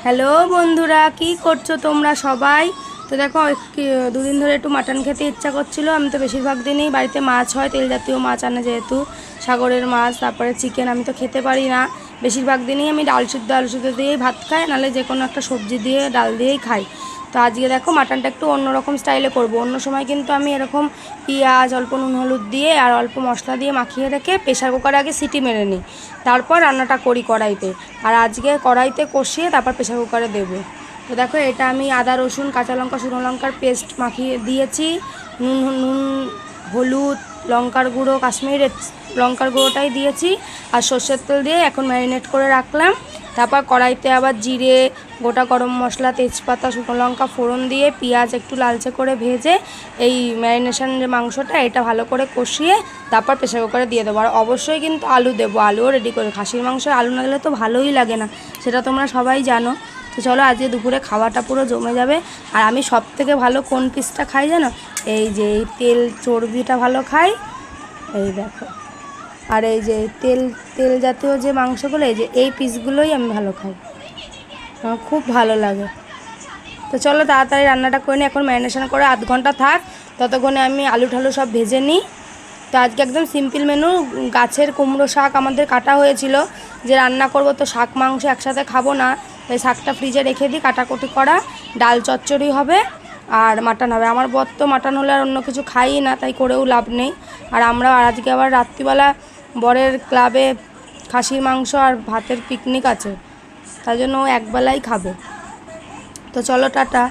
Hello বন্ধুরা, কি করছো তোমরা সবাই? তো দেখো দুদিন ধরে একটু মাটন খেতে ইচ্ছা করছিল। আমি তো বেশিরভাগ দিনই বাড়িতে মাছ হয়, তেল জাতীয় মাছ আনে, যেহেতু সাগরের মাছ, তারপরে চিকেন আমি তো খেতে পারি না। বেশিরভাগ দিনই আমি ডাল সিদ্ধ আলু সিদ্ধ দিয়েই ভাত খাই, নাহলে যে কোনো একটা সবজি দিয়ে ডাল দিয়েই খাই। তো আজকে দেখো মাটনটা একটু অন্যরকম স্টাইলে করব। অন্য সময় কিন্তু আমি এরকম পেঁয়াজ, অল্প নুন হলুদ দিয়ে আর অল্প মশলা দিয়ে মাখিয়ে রেখে প্রেশার কুকারে আগে সিটি মেরে নিই, তারপর রান্নাটা করি কড়াইতে। আর আজকে কড়াইতে কষিয়ে তারপর প্রেশার কুকারে দেবো। তো দেখো এটা আমি আদা রসুন কাঁচা লঙ্কা শুকনো লঙ্কার পেস্ট মাখিয়ে দিয়েছি। নুন হলুদ লঙ্কার গুঁড়ো, কাশ্মীরি লঙ্কার গুঁড়োটাই দিয়েছি, আর সর্ষের তেল দিয়ে এখন ম্যারিনেট করে রাখলাম। তারপর কড়াইতে আবার জিরে, গোটা গরম মশলা, তেজপাতা, শুকনো লঙ্কা ফোড়ন দিয়ে পেঁয়াজ একটু লালচে করে ভেজে এই ম্যারিনেশন যে মাংসটা এটা ভালো করে কষিয়ে তারপর প্রেশার কুকারে দিয়ে দেবো। আর অবশ্যই কিন্তু আলু দেবো, আলুও রেডি করে। খাসির মাংস আলু না দিলে তো ভালোই লাগে না, সেটা তোমরা সবাই জানো। তো চলো আজকে দুপুরে খাওয়াটা পুরো জমে যাবে। আর আমি সব থেকে ভালো কোন পিসটা খাই জানো? এই যে এই তেল চর্বিটা ভালো খাই, এই দেখো। আর এই যে তেল তেল জাতীয় যে মাংসগুলো, এই যে এই পিসগুলোই আমি ভালো খাই, আমার খুব ভালো লাগে। তো চলো তাড়াতাড়ি রান্নাটা করে নিই। এখন ম্যারিনেশন করে আধ ঘন্টা থাক, ততক্ষণে আমি আলু ঠালু সব ভেজে নিই। তো আজকে একদম সিম্পল মেনু। গাছের কুমড়ো শাক আমাদের কাটা হয়েছিল, যে রান্না করব, তো শাক মাংস একসাথে খাবো না, তাই শাকটা ফ্রিজে রেখে দিই কাটাকুটি করা। ডাল চচ্চড়ি হবে আর মাটন হবে। আমার বর তো মাটন হলে আর অন্য কিছু খাই না, তাই করেও লাভ নেই। আর আমরা আজকে আবার রাত্রিবেলা বরের ক্লাবে খাসির মাংস আর ভাতের পিকনিক আছে, তাই জন্য ও একবেলাই খাবে। তো চলো টাটা।